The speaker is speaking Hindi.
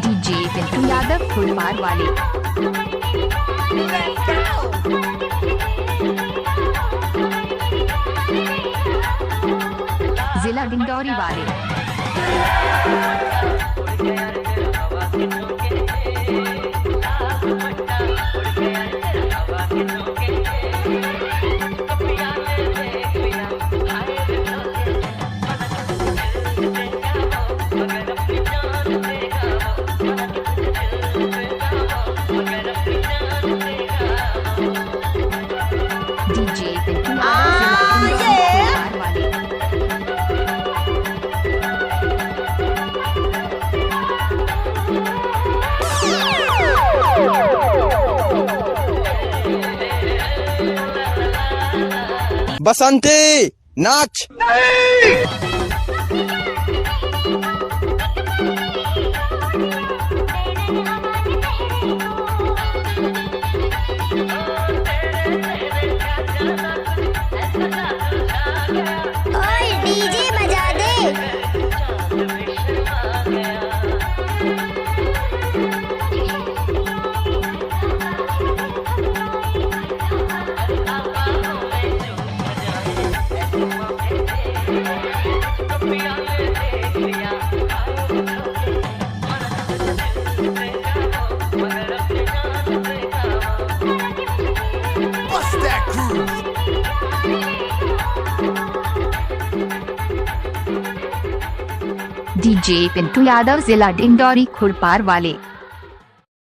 डीजे पिंटू यादव खुरपार वाले। जिला डिंडौरी वाले। डीजे पिंटू यादव जिला डिंडौरी खुरपार वाले। बसंती नाच। ओए डीजे बजा दे। Bust that groove. DJ Pintu Yadav जिला डिंडौरी खुरपार वाले।